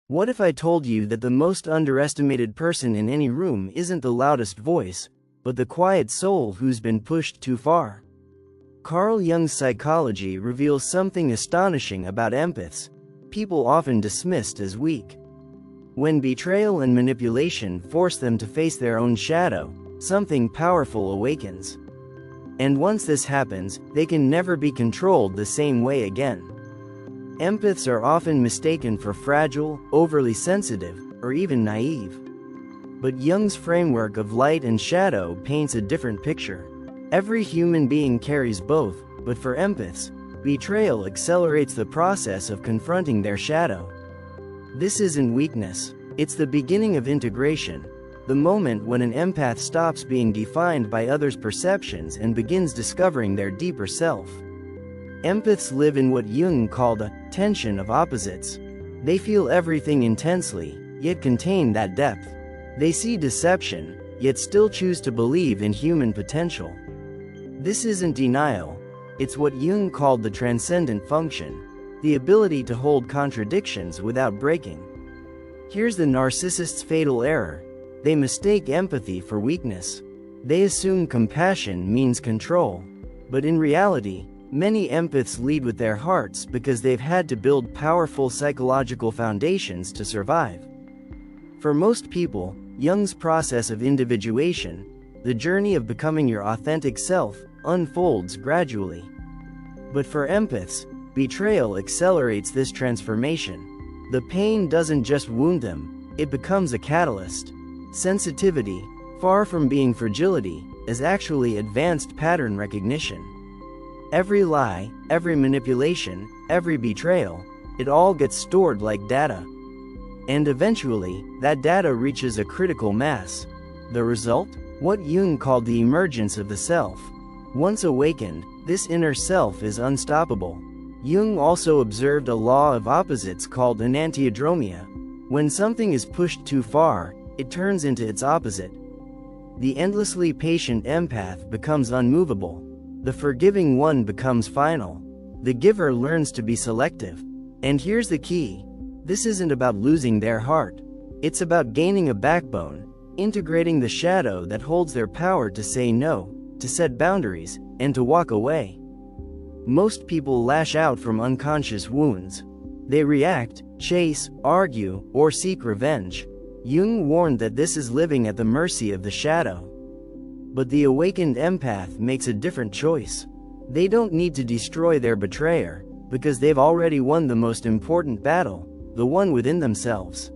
What if I told you that the most underestimated person in any room isn't the loudest voice, but the quiet soul who's been pushed too far? Carl Jung's psychology reveals something astonishing about empaths, people often dismissed as weak. When betrayal and manipulation force them to face their own shadow, something powerful awakens. And once this happens, they can never be controlled the same way again. Empaths are often mistaken for fragile, overly sensitive, or even naive. But Jung's framework of light and shadow paints a different picture. Every human being carries both, but for empaths, betrayal accelerates the process of confronting their shadow. This isn't weakness, it's the beginning of integration, the moment when an empath stops being defined by others' perceptions and begins discovering their deeper self. Empaths live in what Jung called a tension of opposites. They feel everything intensely, yet contain that depth. They see deception, yet still choose to believe in human potential. This isn't denial, it's what Jung called the transcendent function, the ability to hold contradictions without breaking. Here's the narcissist's fatal error. They mistake empathy for weakness. They assume compassion means control. But in reality, many empaths lead with their hearts because they've had to build powerful psychological foundations to survive. For most people, Jung's process of individuation, the journey of becoming your authentic self, unfolds gradually. But for empaths, betrayal accelerates this transformation. The pain doesn't just wound them, it becomes a catalyst. Sensitivity, far from being fragility, is actually advanced pattern recognition. Every lie, every manipulation, every betrayal, it all gets stored like data. And eventually, that data reaches a critical mass. The result? What Jung called the emergence of the self. Once awakened, this inner self is unstoppable. Jung also observed a law of opposites called enantiodromia. When something is pushed too far, it turns into its opposite. The endlessly patient empath becomes unmovable. The forgiving one becomes final. The giver learns to be selective. And here's the key. This isn't about losing their heart. It's about gaining a backbone, integrating the shadow that holds their power to say no, to set boundaries, and to walk away. Most people lash out from unconscious wounds. They react, chase, argue, or seek revenge. Jung warned that this is living at the mercy of the shadow. But the awakened empath makes a different choice. They don't need to destroy their betrayer, because they've already won the most important battle, the one within themselves.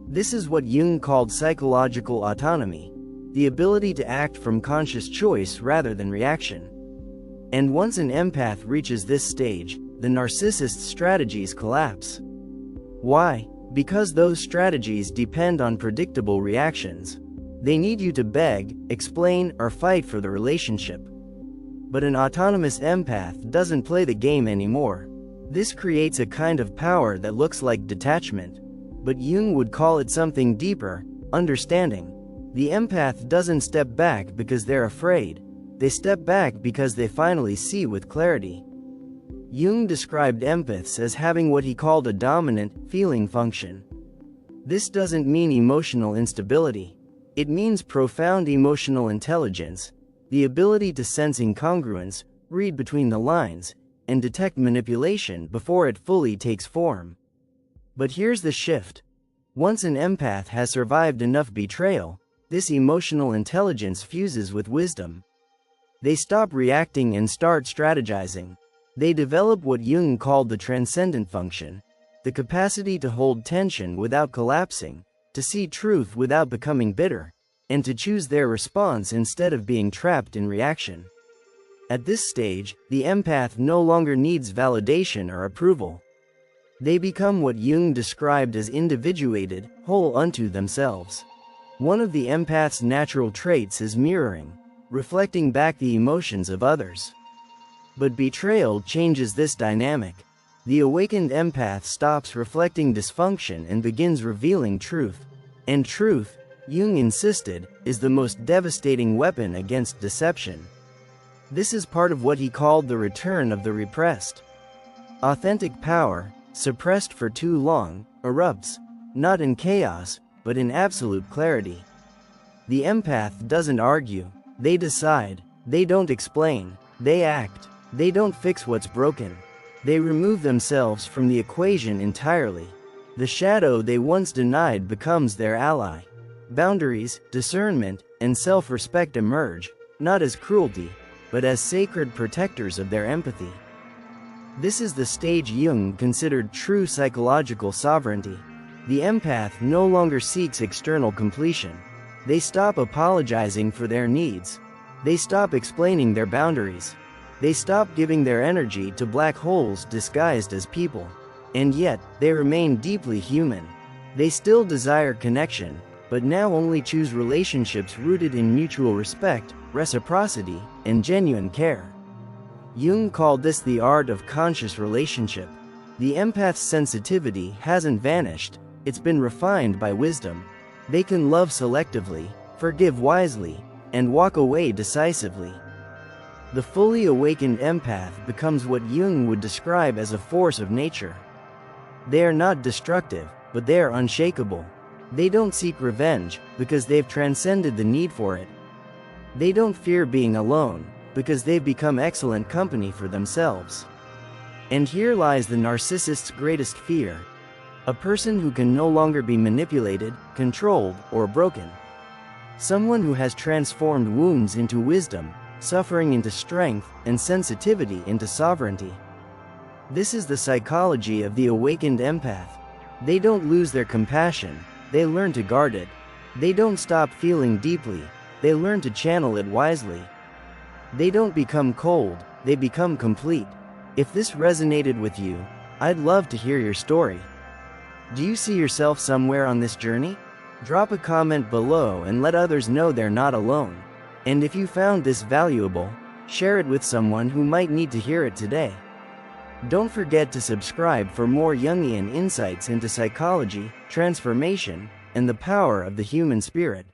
This is what Jung called psychological autonomy, the ability to act from conscious choice rather than reaction. And once an empath reaches this stage, the narcissist's strategies collapse. Why? Because those strategies depend on predictable reactions. They need you to beg, explain, or fight for the relationship. But an autonomous empath doesn't play the game anymore. This creates a kind of power that looks like detachment. But Jung would call it something deeper, understanding. The empath doesn't step back because they're afraid. They step back because they finally see with clarity. Jung described empaths as having what he called a dominant, feeling function. This doesn't mean emotional instability. It means profound emotional intelligence, the ability to sense incongruence, read between the lines, and detect manipulation before it fully takes form. But here's the shift. Once an empath has survived enough betrayal, this emotional intelligence fuses with wisdom. They stop reacting and start strategizing. They develop what Jung called the transcendent function, the capacity to hold tension without collapsing, to see truth without becoming bitter, and to choose their response instead of being trapped in reaction. At this stage, the empath no longer needs validation or approval. They become what Jung described as individuated, whole unto themselves. One of the empath's natural traits is mirroring, reflecting back the emotions of others. But betrayal changes this dynamic. The awakened empath stops reflecting dysfunction and begins revealing truth. And truth, Jung insisted, is the most devastating weapon against deception. This is part of what he called the return of the repressed. Authentic power, suppressed for too long, erupts. not in chaos, but in absolute clarity. The empath doesn't argue, they decide. They don't explain, they act. They don't fix what's broken. They remove themselves from the equation entirely. The shadow they once denied becomes their ally. Boundaries, discernment, and self-respect emerge, not as cruelty, but as sacred protectors of their empathy. This is the stage Jung considered true psychological sovereignty. The empath no longer seeks external completion. They stop apologizing for their needs. They stop explaining their boundaries. They stop giving their energy to black holes disguised as people. And yet, they remain deeply human. They still desire connection, but now only choose relationships rooted in mutual respect, reciprocity, and genuine care. Jung called this the art of conscious relationship. The empath's sensitivity hasn't vanished, it's been refined by wisdom. They can love selectively, forgive wisely, and walk away decisively. The fully awakened empath becomes what Jung would describe as a force of nature. They are not destructive, but they are unshakable. They don't seek revenge, because they've transcended the need for it. They don't fear being alone, because they've become excellent company for themselves. And here lies the narcissist's greatest fear: a person who can no longer be manipulated, controlled, or broken. Someone who has transformed wounds into wisdom, suffering into strength, and sensitivity into sovereignty. This is the psychology of the awakened empath. They don't lose their compassion, they learn to guard it. They don't stop feeling deeply, they learn to channel it wisely. They don't become cold, they become complete. If this resonated with you, I'd love to hear your story. Do you see yourself somewhere on this journey? Drop a comment below and let others know they're not alone. And if you found this valuable, share it with someone who might need to hear it today. Don't forget to subscribe for more Jungian insights into psychology, transformation, and the power of the human spirit.